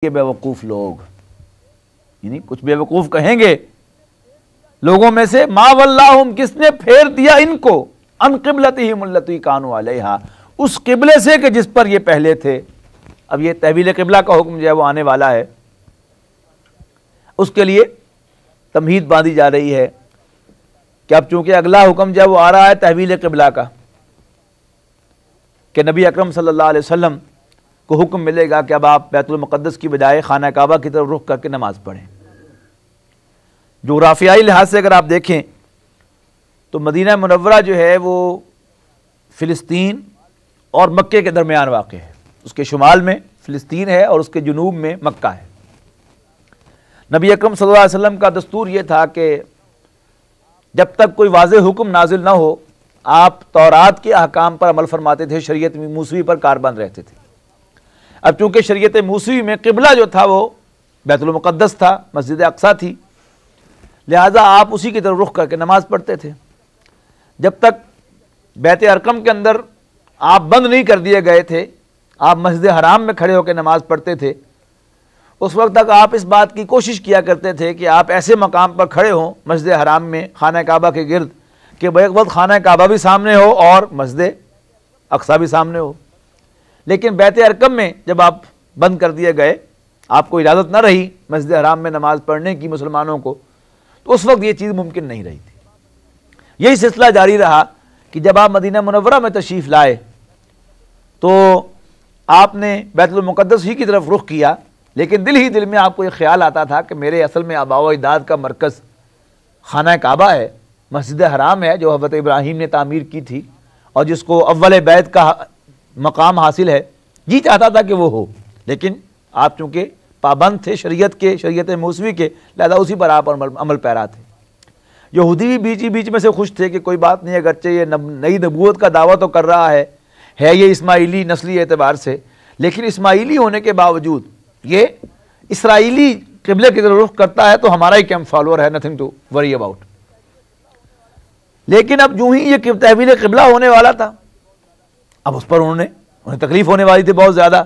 ये बेवकूफ़ लोग, यानी कुछ बेवकूफ़ कहेंगे लोगों में से, मा वल्लाहुम, किसने फेर दिया इनको, अन क़िबलतिहिम अल्लती कानू अलैहा, उस किबले से कि जिस पर ये पहले थे। अब ये तहवील किबला का हुक्म जो है वो आने वाला है, उसके लिए तमहीद बांधी जा रही है कि अब चूंकि अगला हुक्म जो है वो आ रहा है तहवील किबला का, कि नबी अकरम सल्लल्लाहु अलैहि वसल्लम को हुक्म मिलेगा कि अब आप बैतुल मुक़द्दस की बजाय खाना काबा की तरफ रुख करके नमाज पढ़ें। जोग्राफियाई लिहाज से अगर आप देखें तो मदीना मुनव्वरा जो है वो फ़िलिस्तीन और मक्के के दरमियान वाक़ है। उसके शुमाल में फ़िलिस्तीन है और उसके जुनूब में मक्का है। नबी अकरम सल्लल्लाहु अलैहि वसल्लम का दस्तूर ये था कि जब तक कोई वाज़ेह हुक्म नाजिल ना हो आप तौरात के अहकाम पर अमल फरमाते थे, शरीयत मूसवी पर कारबंद रहते थे। अब चूँकि शरीयत मूसवी में क़िबला जो था वो बैतुल मुक़द्दस था, मस्जिद अक़सा थी, लिहाजा आप उसी की तरफ रुख करके नमाज़ पढ़ते थे। जब तक बैत अरकम के अंदर आप बंद नहीं कर दिए गए थे, आप मस्जिद हराम में खड़े होकर नमाज़ पढ़ते थे, उस वक्त तक आप इस बात की कोशिश किया करते थे कि आप ऐसे मकाम पर खड़े हों मस्जिद हराम में खाना काबा के गिर्द कि एक वक्त खाना काबा भी सामने हो और मस्जिद अक़सा भी सामने हो। लेकिन बैत अरकम में जब आप बंद कर दिए गए, आपको इजाज़त न रही मस्जिद हराम में नमाज़ पढ़ने की मुसलमानों को, तो उस वक्त ये चीज़ मुमकिन नहीं रही थी। यही सिलसिला जारी रहा कि जब आप मदीना मुनव्वरा में तशरीफ़ लाए तो आपने बैतुल मुक़द्दस ही की तरफ रुख किया, लेकिन दिल ही दिल में आपको ये ख्याल आता था कि मेरे असल में आबा व अजदाद का मरकज़ खाना काबा है, मस्जिद हराम है जो हज़रत इब्राहीम ने तामीर की थी और जिसको अव्वल बैत का मकाम हासिल है। जी चाहता था कि वो हो, लेकिन आप चूँकि पाबंद थे शरीयत के, शरीयत मूसवी के, लिहाजा उसी पर आप अमल पैरा थे। यहूदी भी बीच में से खुश थे कि कोई बात नहीं, अगरचे ये नई नबूवत का दावा तो कर रहा है ये इस्माइली नस्ली एतबार से, लेकिन इस्माइली होने के बावजूद ये इसराइली क़िबले की तरफ रुख करता है तो हमारा ही कैंप फॉलोअर है, नथिंग टू वरी अबाउट। लेकिन अब यूं ही ये तहवील क़िबला होने वाला था, अब उस पर उन्हें तकलीफ होने वाली थी बहुत ज़्यादा।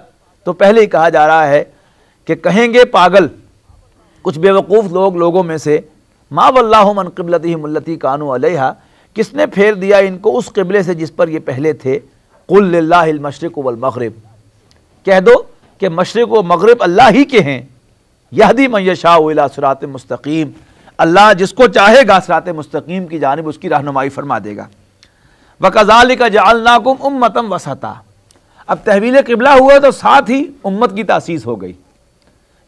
तो पहले ही कहा जा रहा है कि कहेंगे पागल कुछ बेवकूफ़ लोगों में से, मा वल्लाहुम अन क़िबलतिहिम अल्लती कानू अलैहा, किसने फेर दिया इनको उस क़िबले से जिस पर ये पहले थे। कुल लिल्लाहिल मशरिक़ वल मग़रिब, कह दो कि मशरिक़ व मग़रिब अल्लाह ही के हैं। यहदी मन यशाउ इला सिरातिम मुस्तक़ीम, अल्लाह जिसको चाहेगा सिरात मुस्तक़ीम की जानिब उसकी रहनुमाई फरमा देगा। वकज़ालिका जअलनाकुम उम्मतन वसता, अब तहवील क़िबला हुआ तो साथ ही उम्मत की तासीस हो गई।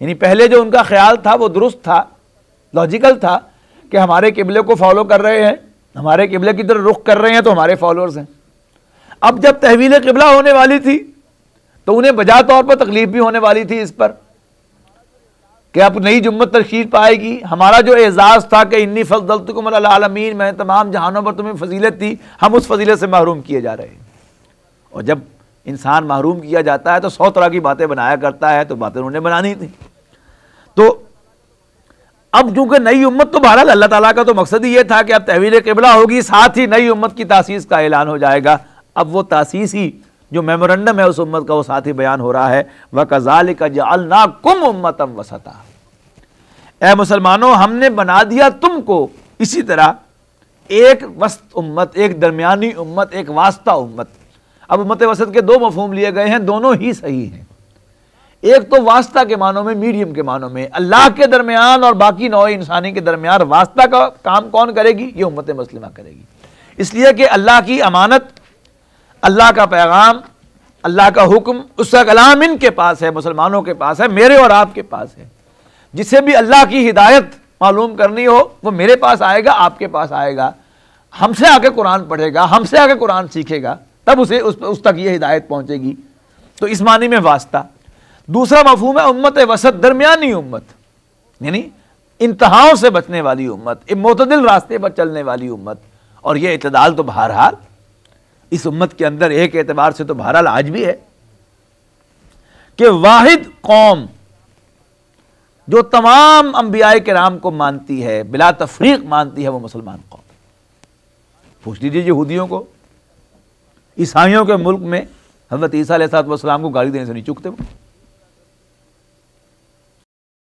यानी पहले जो उनका ख्याल था वो दुरुस्त था, लॉजिकल था कि हमारे क़िबले को फॉलो कर रहे हैं, हमारे क़िबले की तरफ रुख कर रहे हैं तो हमारे फॉलोअर्स हैं। अब जब तहवील क़िबला होने वाली थी तो उन्हें बजा तौर पर तकलीफ भी होने वाली थी इस पर कि अब नई जुम्मत तशरीफ पाएगी। हमारा जो एजाज़ था कि इन्नी फ़ज़्ज़लतुकुम अलल आलमीन, मैं तमाम जहानों पर तुम्हें फजीलत दी, हम उस फजीलत से महरूम किए जा रहे हैं। और जब इंसान महरूम किया जाता है तो 100 तरह की बातें बनाया करता है, तो बातें उन्हें बनानी थी। तो अब चूँकि नई उम्मत, तो बहरहाल अल्लाह ताला का तो मकसद ही ये था कि अब तहवील क़िबला होगी, साथ ही नई उम्मत की तासीस का ऐलान हो जाएगा। अब वो तासीस ही जो मेमोरेंडम है उस उम्मत का वो साथ ही बयान हो रहा है, वकज़ालिका जअलनाकुम उम्मतन वसता, ऐ मुसलमानों हमने बना दिया तुमको इसी तरह एक वस्त उम्मत, एक दरमियानी उम्मत, एक वास्ता उम्मत। अब उम्मत वसत के दो मफहूम लिए गए हैं, दोनों ही सही हैं। एक तो वास्ता के मानों में, मीडियम के मानों में, अल्लाह के दरमियान और बाकी नौ इंसानी के दरमियान वास्ता का काम कौन करेगी, ये उम्मत मुस्लिमा करेगी। इसलिए कि अल्लाह की अमानत, अल्लाह का पैगाम, अल्लाह का हुक्म, उसका कलाम इनके पास है, मुसलमानों के पास है, मेरे और आपके पास है। जिसे भी अल्लाह की हिदायत मालूम करनी हो वो मेरे पास आएगा, आपके पास आएगा, हमसे आके कुरान पढ़ेगा, हमसे आके कुरान सीखेगा, तब उसे उस तक ये हिदायत पहुंचेगी। तो इस मानी में वास्ता। दूसरा मफहूम है उम्मत वसत, दरमियानी उम्मत, यानी इंतहाओं से बचने वाली उम्मत, एक मोतदिल रास्ते पर चलने वाली उम्मत। और ये इत्तेदाल तो बहरहाल इस उम्मत के अंदर एक एतबार से तो बहरहाल आज भी है कि वाहिद कौम जो तमाम अंबियाए किराम को मानती है, बिला तफरीक मानती है, वो मुसलमान कौम। पूछ लीजिए यहूदियों को, ईसाइयों के मुल्क में हज़रत ईसा अलैहिस्सलाम को गाली देने से नहीं चूकते वो।